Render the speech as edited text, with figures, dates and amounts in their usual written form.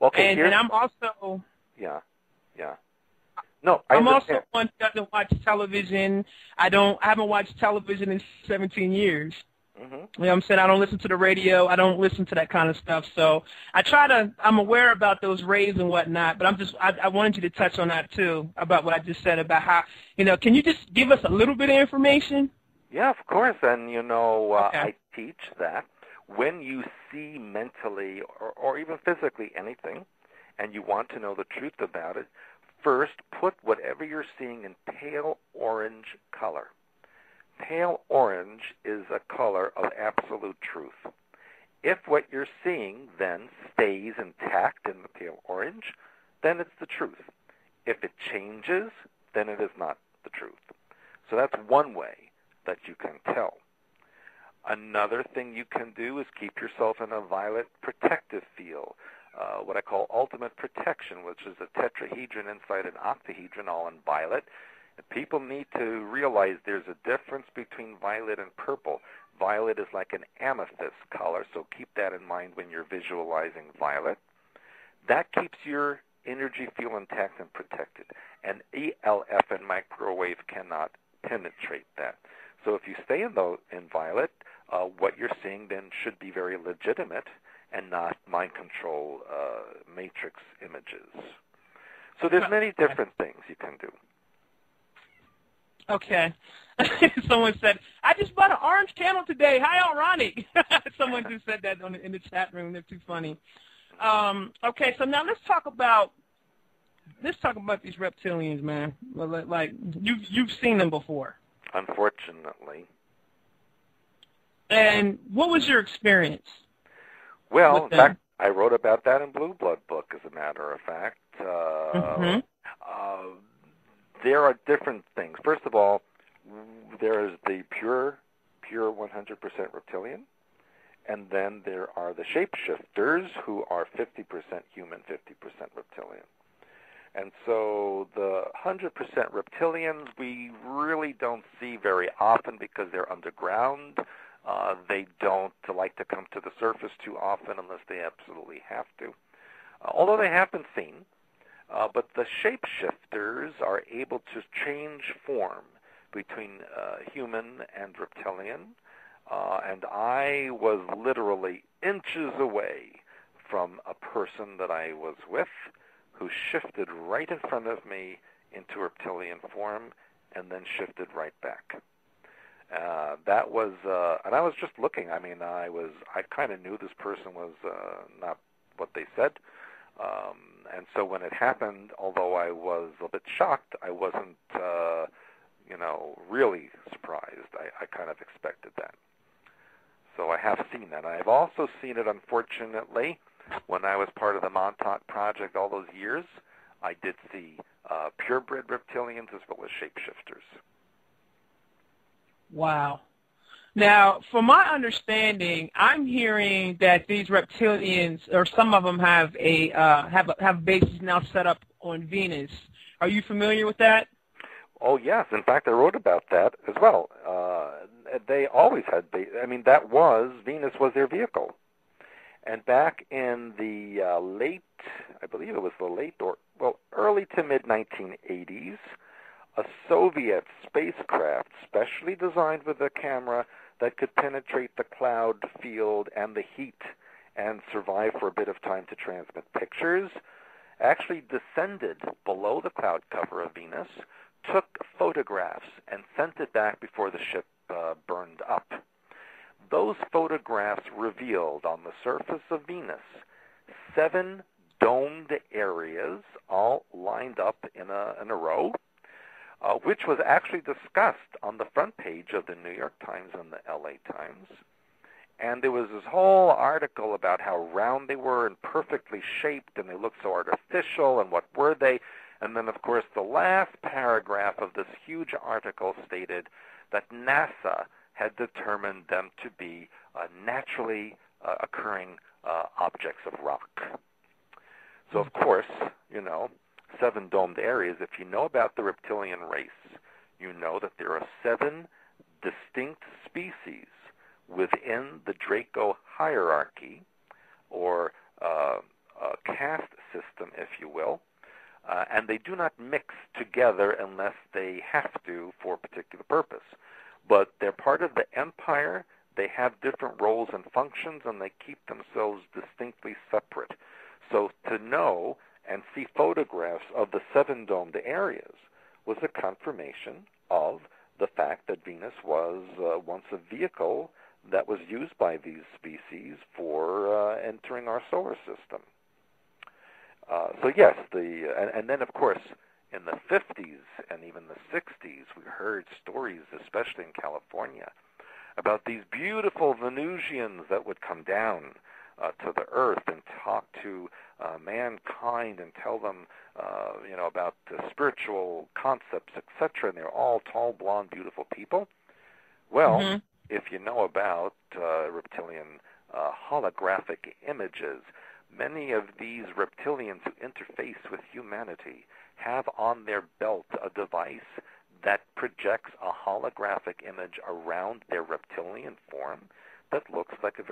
Okay, and I'm also yeah. No, I I'm understand. also one who doesn't watch television. I haven't watched television in 17 years. Mm-hmm. You know what I'm saying? I don't listen to the radio. I don't listen to that kind of stuff. So I'm aware about those rays and whatnot, but I wanted you to touch on that too, about what I just said about how, can you just give us a little bit of information? Yeah, of course. And, Okay. I teach that when you see mentally or even physically anything and you want to know the truth about it, first put whatever you're seeing in pale orange color. Pale orange is a color of absolute truth. If what you're seeing then stays intact in the pale orange, then it's the truth. If it changes, then it is not the truth. So that's one way that you can tell. Another thing you can do is keep yourself in a violet protective field, what I call ultimate protection, which is a tetrahedron inside an octahedron, all in violet. And people need to realize there's a difference between violet and purple. Violet is like an amethyst color, so keep that in mind when you're visualizing violet. That keeps your energy field intact and protected. And ELF and microwave cannot penetrate that. So if you stay in violet, what you're seeing then should be very legitimate and not mind control matrix images. So there's many different things you can do. Okay. Someone said, I just bought an orange candle today. How ironic. Someone just said that in the chat room. They're too funny. Okay, so now let's talk about these reptilians, man. Like you've seen them before. Unfortunately. And what was your experience? Well, in fact, I wrote about that in Blue Blood book, as a matter of fact. There are different things. First of all, there is the pure 100% reptilian, and then there are the shapeshifters who are 50% human, 50% reptilian. And so the 100% reptilians we really don't see very often because they're underground. They don't like to come to the surface too often unless they absolutely have to, although they have been seen. But the shapeshifters are able to change form between human and reptilian, and I was literally inches away from a person that I was with who shifted right in front of me into reptilian form and then shifted right back. That was, and I was just looking. I mean, I kind of knew this person was not what they said. And so when it happened, although I was a bit shocked, I wasn't, really surprised. I kind of expected that. So I have seen that. I've also seen it, unfortunately, when I was part of the Montauk Project all those years. I did see purebred reptilians as well as shapeshifters. Wow. Now, from my understanding, I'm hearing that these reptilians, or some of them, have bases now set up on Venus. Are you familiar with that? Oh yes, in fact, I wrote about that as well. They always had. Venus was their vehicle, and back in the early to mid 1980s. A Soviet spacecraft specially designed with a camera that could penetrate the cloud field and the heat and survive for a bit of time to transmit pictures, actually descended below the cloud cover of Venus, took photographs, and sent it back before the ship burned up. Those photographs revealed on the surface of Venus 7 domed areas all lined up in a row, which was actually discussed on the front page of the New York Times and the LA Times. And there was this whole article about how round they were and perfectly shaped, and they looked so artificial, and what were they? And then, of course, the last paragraph of this huge article stated that NASA had determined them to be naturally occurring objects of rock. So, of course, 7 domed areas. If you know about the reptilian race, you know that there are 7 distinct species within the Draco hierarchy, or caste system, if you will, and they do not mix together unless they have to for a particular purpose. But they're part of the empire. They have different roles and functions, and they keep themselves distinctly separate. So to know and see photographs of the seven-domed areas was a confirmation of the fact that Venus was once a vehicle that was used by these species for entering our solar system. So yes, and then of course in the 50s and even the 60s we heard stories, especially in California, about these beautiful Venusians that would come down to the Earth and talk to mankind and tell them, about spiritual concepts, etc. And they're all tall, blonde, beautiful people. Well, if you know about reptilian holographic images, many of these reptilians who interface with humanity have on their belt a device that projects a holographic image around their reptilian form that looks like a